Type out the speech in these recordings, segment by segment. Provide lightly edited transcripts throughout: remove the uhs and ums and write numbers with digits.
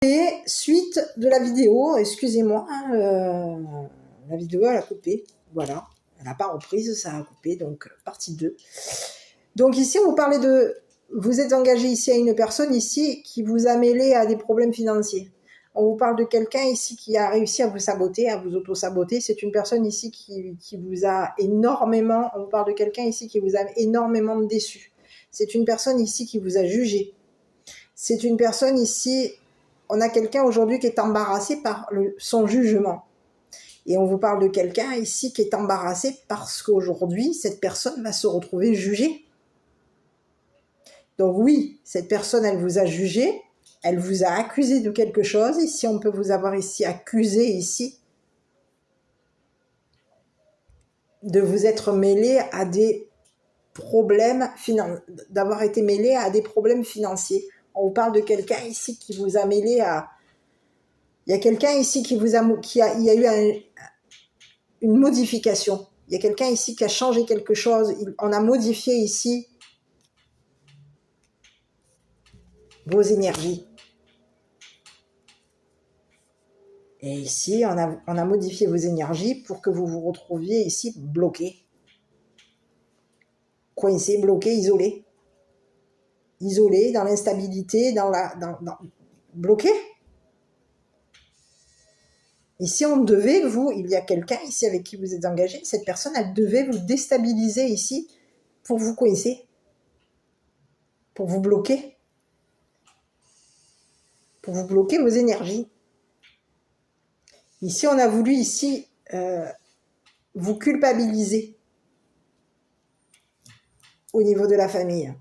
Et suite de la vidéo, excusez-moi, la vidéo elle a coupé, voilà, elle n'a pas reprise, ça a coupé, donc partie 2. Donc ici on vous parlait de, vous êtes engagé ici à une personne ici qui vous a mêlé à des problèmes financiers. On vous parle de quelqu'un ici qui a réussi à vous saboter, à vous auto-saboter. C'est une personne ici qui vous a énormément, on vous parle de quelqu'un ici qui vous a énormément déçu. C'est une personne ici qui vous a jugé. C'est une personne ici, on a quelqu'un aujourd'hui qui est embarrassé par son jugement. Et on vous parle de quelqu'un ici qui est embarrassé parce qu'aujourd'hui, cette personne va se retrouver jugée. Donc oui, cette personne, elle vous a jugé, elle vous a accusé de quelque chose. Ici, on peut vous avoir ici accusé ici de vous être mêlé à des problèmes financiers, d'avoir été mêlé à des problèmes financiers. On vous parle de quelqu'un ici qui vous a mêlé à... Il y a quelqu'un ici qui vous a... il y a eu une modification. Il y a quelqu'un ici qui a changé quelque chose. On a modifié ici vos énergies. Et ici, on a modifié vos énergies pour que vous vous retrouviez ici bloqué. Coincé, bloqué, isolé. Isolé, dans l'instabilité, bloqué. Ici, on devait il y a quelqu'un ici avec qui vous êtes engagé, cette personne, elle devait vous déstabiliser ici pour vous coincer, pour vous bloquer vos énergies. Ici, on a voulu ici vous culpabiliser au niveau de la famille.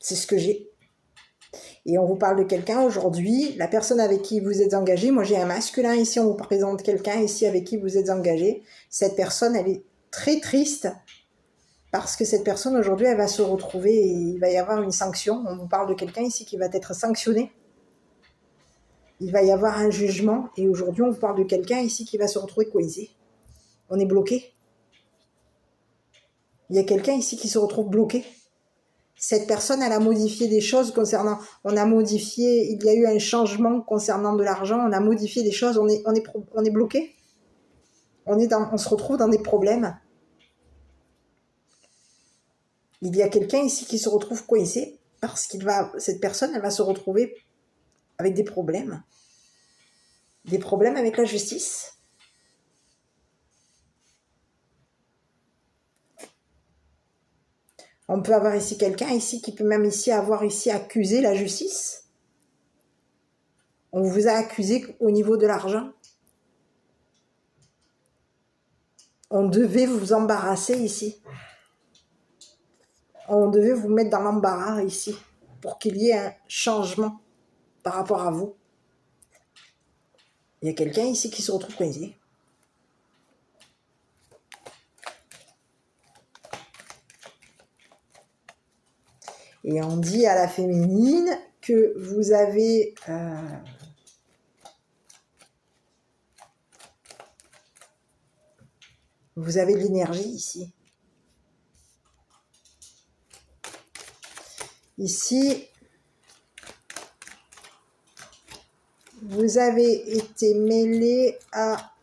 C'est ce que j'ai. Et on vous parle de quelqu'un aujourd'hui, la personne avec qui vous êtes engagé. Moi, j'ai un masculin ici, on vous présente quelqu'un ici avec qui vous êtes engagé. Cette personne, elle est très triste parce que cette personne, aujourd'hui, elle va se retrouver et il va y avoir une sanction. On vous parle de quelqu'un ici qui va être sanctionné. Il va y avoir un jugement et aujourd'hui, on vous parle de quelqu'un ici qui va se retrouver coincé. On est bloqué. Il y a quelqu'un ici qui se retrouve bloqué. Cette personne, elle a modifié des choses concernant... il y a eu un changement concernant de l'argent, on a modifié des choses, on est bloqué. On se retrouve dans des problèmes. Il y a quelqu'un ici qui se retrouve coincé parce cette personne, elle va se retrouver avec des problèmes. Des problèmes avec la justice. On peut avoir ici quelqu'un ici qui peut même ici avoir ici accusé la justice. On vous a accusé au niveau de l'argent. On devait vous embarrasser ici. On devait vous mettre dans l'embarras ici pour qu'il y ait un changement par rapport à vous. Il y a quelqu'un ici qui se retrouve coincé. Et on dit à la féminine que vous avez... vous avez de l'énergie ici. Ici, vous avez été mêlé à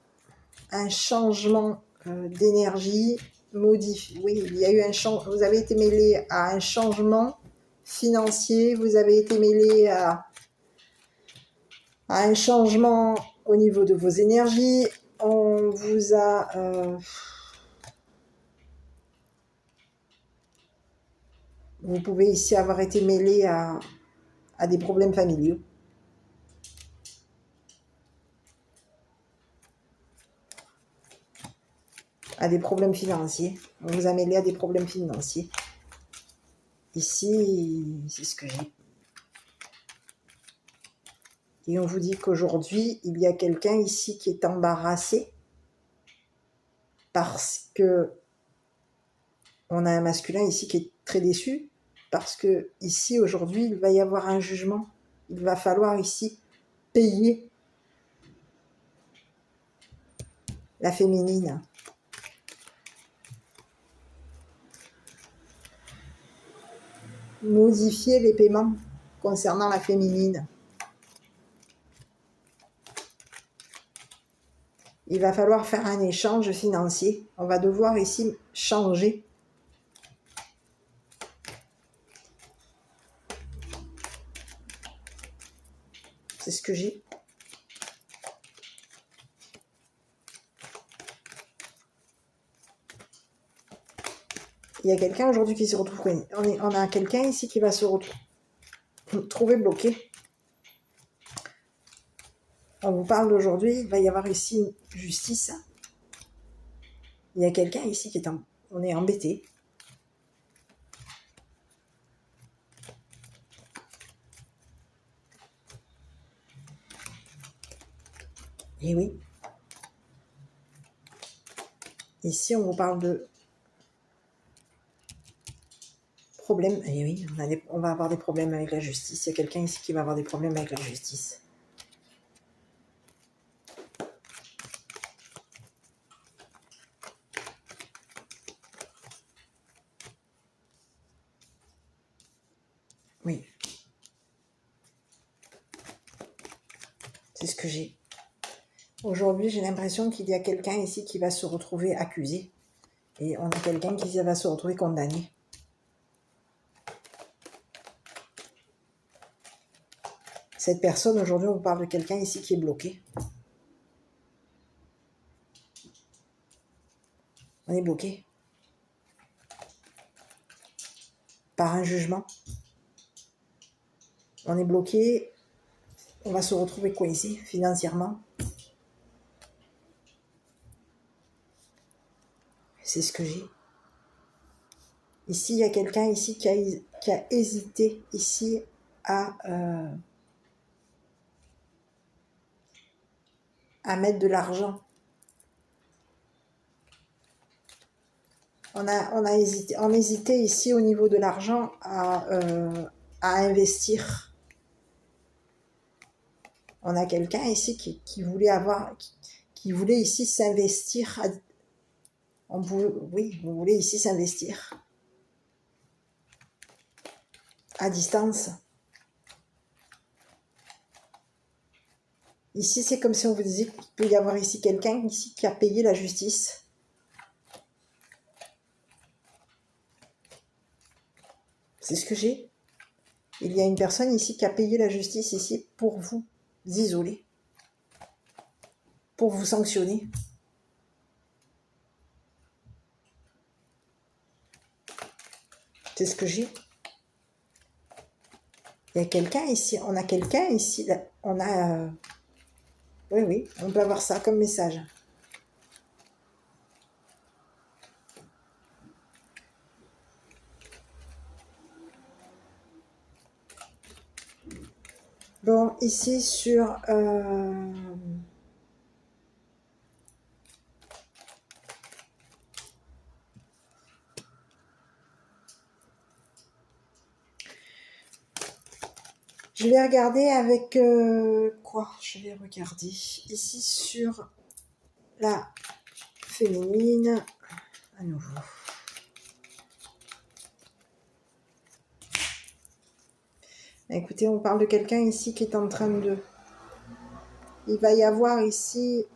un changement d'énergie modifié. Oui, il y a eu un changement. Vous avez été mêlé à un changement financier. Vous avez été mêlé à un changement au niveau de vos énergies. On vous a... vous pouvez ici avoir été mêlé à des problèmes familiaux. À des problèmes financiers. On vous a mêlé à des problèmes financiers. Ici, c'est ce que j'ai. Et on vous dit qu'aujourd'hui, il y a quelqu'un ici qui est embarrassé parce que on a un masculin ici qui est très déçu parce que ici, aujourd'hui, il va y avoir un jugement. Il va falloir ici payer la féminine. Modifier les paiements concernant la féminine. Il va falloir faire un échange financier. On va devoir ici changer. C'est ce que j'ai. Il y a quelqu'un aujourd'hui qui se retrouve. On a quelqu'un ici qui va se retrouver bloqué. On vous parle d'aujourd'hui. Il va y avoir ici une justice. Il y a quelqu'un ici qui est on est embêté. Et oui. Ici, on vous parle de problèmes. Et oui, on va avoir des problèmes avec la justice. Il y a quelqu'un ici qui va avoir des problèmes avec la justice. Oui. C'est ce que j'ai. Aujourd'hui, j'ai l'impression qu'il y a quelqu'un ici qui va se retrouver accusé. Et on a quelqu'un qui va se retrouver condamné. Cette personne, aujourd'hui, on vous parle de quelqu'un ici qui est bloqué. On est bloqué. Par un jugement. On est bloqué. On va se retrouver coincé financièrement. C'est ce que j'ai. Ici, il y a quelqu'un ici qui a hésité ici à mettre de l'argent. On hésitait ici au niveau de l'argent à investir. On a quelqu'un ici qui voulait ici s'investir. Oui, vous voulez ici s'investir à distance. Ici, c'est comme si on vous disait qu'il peut y avoir ici quelqu'un ici qui a payé la justice. C'est ce que j'ai. Il y a une personne ici qui a payé la justice ici pour vous isoler, pour vous sanctionner. C'est ce que j'ai. Il y a quelqu'un ici, on a quelqu'un ici, on a... oui, on peut avoir ça comme message. Bon, ici sur... je vais regarder avec... quoi? Je vais regarder ici sur la féminine, à nouveau. Écoutez, on parle de quelqu'un ici qui est en train de... Il va y avoir ici...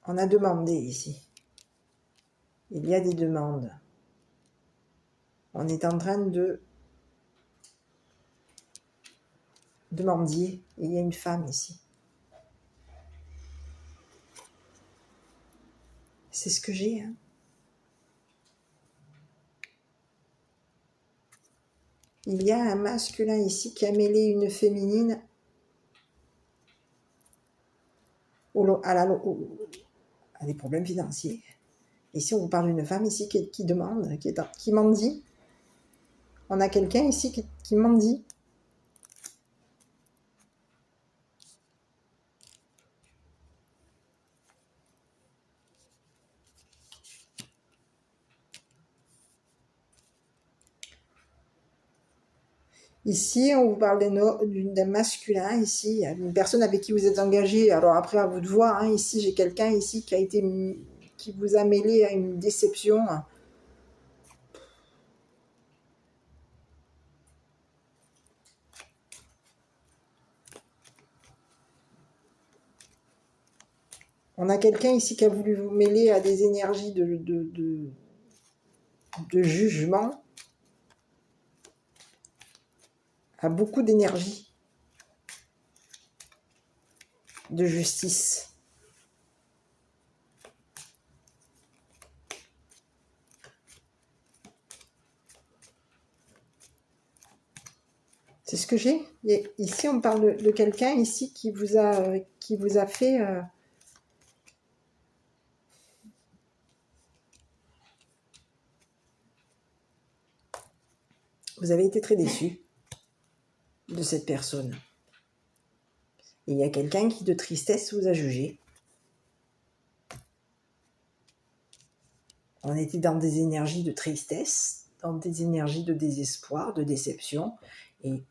On a demandé ici. Il y a des demandes. On est en train de demander. Il y a une femme ici. C'est ce que j'ai. Hein. Il y a un masculin ici qui a mêlé une féminine à des problèmes financiers. Ici, on vous parle d'une femme ici qui demande, qui mendie. On a quelqu'un ici qui mendie. Ici, on vous parle d'un masculin. Ici, il y a une personne avec qui vous êtes engagé. Alors après, à vous de voir. Hein. Ici, j'ai quelqu'un ici qui vous a mêlé à une déception. On a quelqu'un ici qui a voulu vous mêler à des énergies de jugement, à beaucoup d'énergie, de justice. C'est ce que j'ai. Ici, on parle de quelqu'un ici qui vous a fait... Vous avez été très déçu de cette personne. Et il y a quelqu'un qui, de tristesse, vous a jugé. On était dans des énergies de tristesse, dans des énergies de désespoir, de déception. Et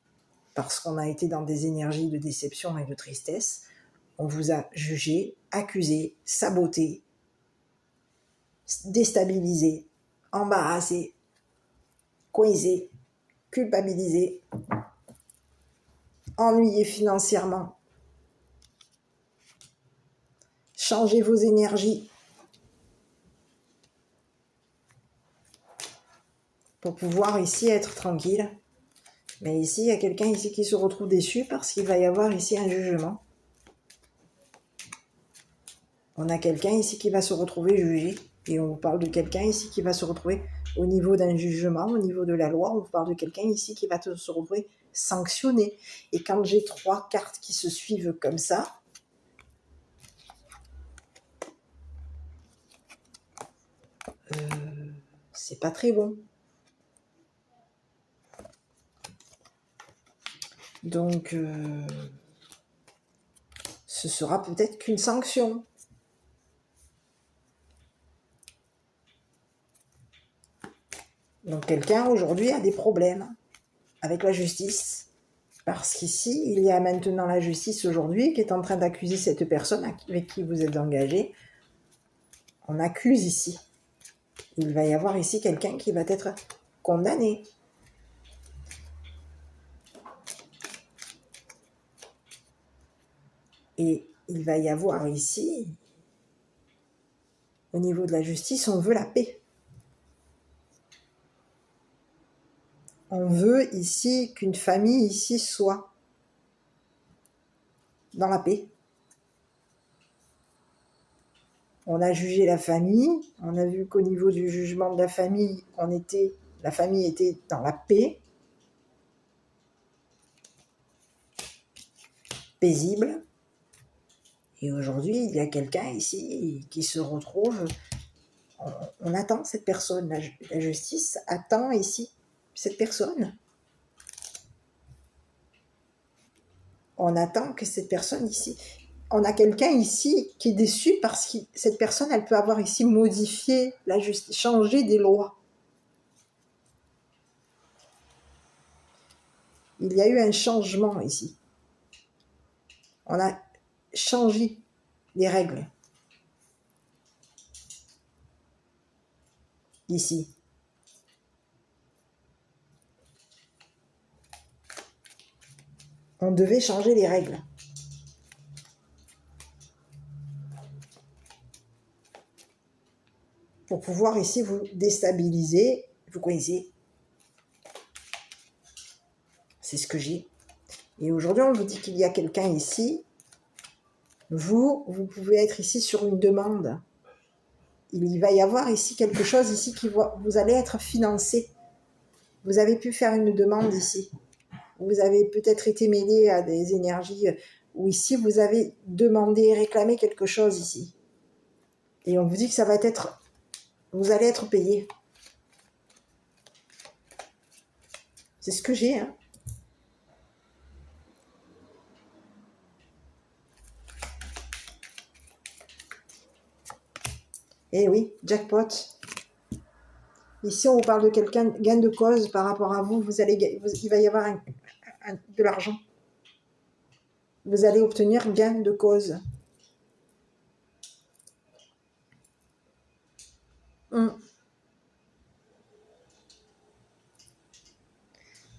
parce qu'on a été dans des énergies de déception et de tristesse, on vous a jugé, accusé, saboté, déstabilisé, embarrassé, coincé, culpabilisé, ennuyé financièrement. Changez vos énergies pour pouvoir ici être tranquille. Mais ici, il y a quelqu'un ici qui se retrouve déçu parce qu'il va y avoir ici un jugement. On a quelqu'un ici qui va se retrouver jugé. Et on vous parle de quelqu'un ici qui va se retrouver au niveau d'un jugement, au niveau de la loi. On vous parle de quelqu'un ici qui va se retrouver sanctionné. Et quand j'ai 3 cartes qui se suivent comme ça, c'est pas très bon. Donc, ce sera peut-être qu'une sanction. Donc, quelqu'un aujourd'hui a des problèmes avec la justice. Parce qu'ici, il y a maintenant la justice aujourd'hui qui est en train d'accuser cette personne avec qui vous êtes engagé. On accuse ici. Il va y avoir ici quelqu'un qui va être condamné. Et il va y avoir ici, au niveau de la justice, on veut la paix. On veut ici qu'une famille ici soit dans la paix. On a jugé la famille, on a vu qu'au niveau du jugement de la famille, la famille était dans la paix, paisible. Et aujourd'hui, il y a quelqu'un ici qui se retrouve, on attend cette personne, la justice attend ici cette personne. On attend que cette personne ici, on a quelqu'un ici qui est déçu parce que cette personne, elle peut avoir ici modifié la justice, changé des lois. Il y a eu un changement ici. On a changé les règles. Ici. On devait changer les règles. Pour pouvoir ici vous déstabiliser, vous connaissez. C'est ce que j'ai. Et aujourd'hui, on vous dit qu'il y a quelqu'un ici. Vous pouvez être ici sur une demande. Il va y avoir ici quelque chose ici qui vous allez être financé. Vous avez pu faire une demande ici. Vous avez peut-être été mêlé à des énergies où ici vous avez demandé et réclamé quelque chose ici. Et on vous dit que ça va être, vous allez être payé. C'est ce que j'ai, hein. Eh oui, jackpot. Ici, on vous parle de quelqu'un, gain de cause par rapport à vous. Il va y avoir de l'argent. Vous allez obtenir gain de cause. Il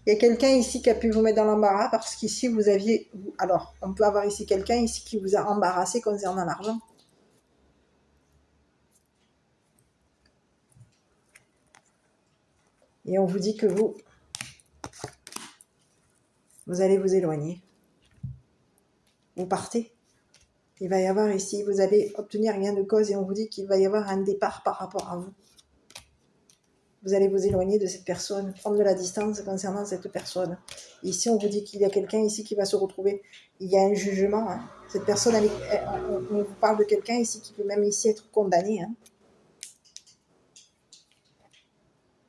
y a quelqu'un ici qui a pu vous mettre dans l'embarras parce qu'ici, vous aviez... Alors, on peut avoir ici quelqu'un ici qui vous a embarrassé concernant l'argent. Et on vous dit que vous allez vous éloigner. Vous partez. Il va y avoir ici, vous allez obtenir gain de cause et on vous dit qu'il va y avoir un départ par rapport à vous. Vous allez vous éloigner de cette personne, prendre de la distance concernant cette personne. Ici, on vous dit qu'il y a quelqu'un ici qui va se retrouver. Il y a un jugement. Hein. Cette personne, on vous parle de quelqu'un ici qui peut même ici être condamné. Hein.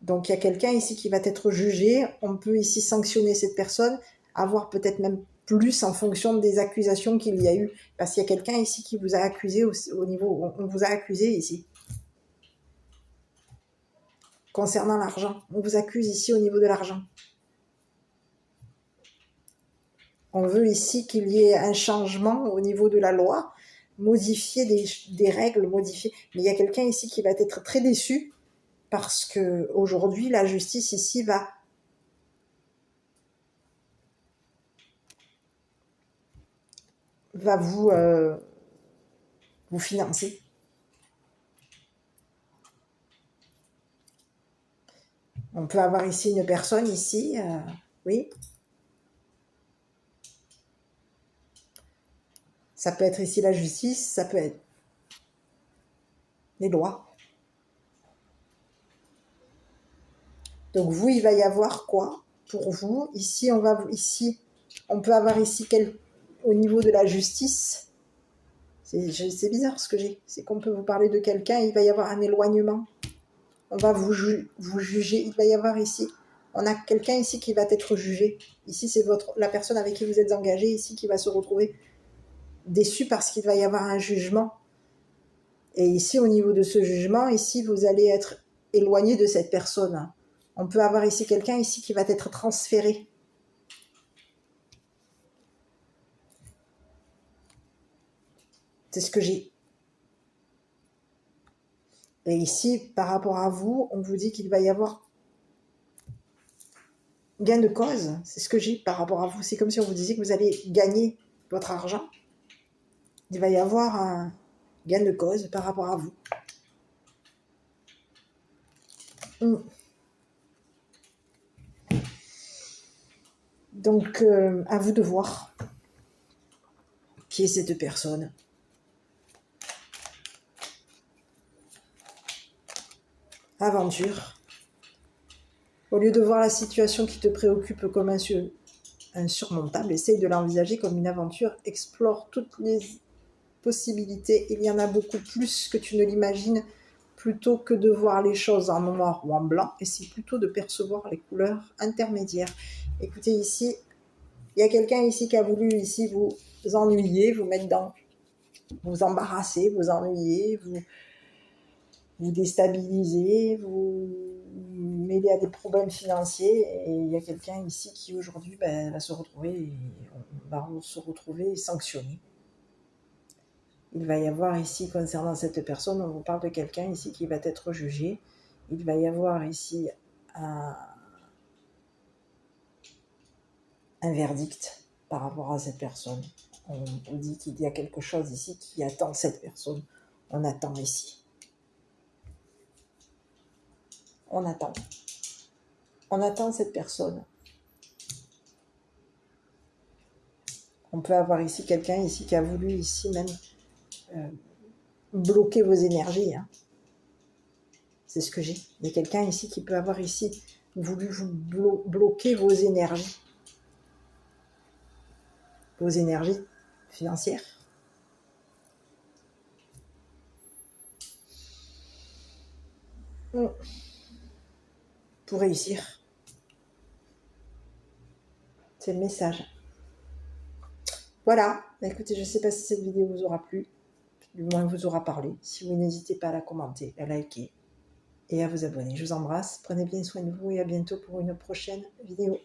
Donc, il y a quelqu'un ici qui va être jugé. On peut ici sanctionner cette personne, avoir peut-être même plus en fonction des accusations qu'il y a eu. Parce qu'il y a quelqu'un ici qui vous a accusé au niveau... On vous a accusé ici. Concernant l'argent, on vous accuse ici au niveau de l'argent. On veut ici qu'il y ait un changement au niveau de la loi, modifier des règles, modifier. Mais il y a quelqu'un ici qui va être très déçu parce que aujourd'hui la justice ici va vous financer. On peut avoir ici une personne ici, oui. Ça peut être ici la justice, ça peut être les lois. Donc vous, il va y avoir quoi pour vous? Ici, on peut avoir ici au niveau de la justice. C'est bizarre ce que j'ai. C'est qu'on peut vous parler de quelqu'un, il va y avoir un éloignement. On va vous juger. Il va y avoir ici, on a quelqu'un ici qui va être jugé. Ici, c'est la personne avec qui vous êtes engagé ici qui va se retrouver déçu parce qu'il va y avoir un jugement. Et ici, au niveau de ce jugement, ici, vous allez être éloigné de cette personne. On peut avoir ici quelqu'un ici qui va être transféré. C'est ce que j'ai. Et ici, par rapport à vous, on vous dit qu'il va y avoir gain de cause. C'est ce que j'ai par rapport à vous. C'est comme si on vous disait que vous allez gagner votre argent. Il va y avoir un gain de cause par rapport à vous. Donc, à vous de voir qui est cette personne. Aventure. Au lieu de voir la situation qui te préoccupe comme insurmontable, essaye de l'envisager comme une aventure. Explore toutes les possibilités. Il y en a beaucoup plus que tu ne l'imagines. Plutôt que de voir les choses en noir ou en blanc, essaye plutôt de percevoir les couleurs intermédiaires. Écoutez, ici, il y a quelqu'un ici qui a voulu ici vous ennuyer, vous mettre dans, vous embarrasser, vous ennuyer, vous déstabiliser, vous mêler à des problèmes financiers. Et il y a quelqu'un ici qui aujourd'hui va se retrouver sanctionné. Il va y avoir ici, concernant cette personne, on vous parle de quelqu'un ici qui va être jugé. Il va y avoir ici un verdict par rapport à cette personne. On vous dit qu'il y a quelque chose ici qui attend cette personne. On attend ici. On attend. On attend cette personne. On peut avoir ici quelqu'un ici qui a voulu ici même bloquer vos énergies. Hein. C'est ce que j'ai. Il y a quelqu'un ici qui peut avoir ici voulu vous bloquer vos énergies. Vos énergies financières. Pour réussir. C'est le message. Voilà. Écoutez, je ne sais pas si cette vidéo vous aura plu. Du moins vous aura parlé. Si vous n'hésitez pas à la commenter, à liker et à vous abonner. Je vous embrasse. Prenez bien soin de vous et à bientôt pour une prochaine vidéo.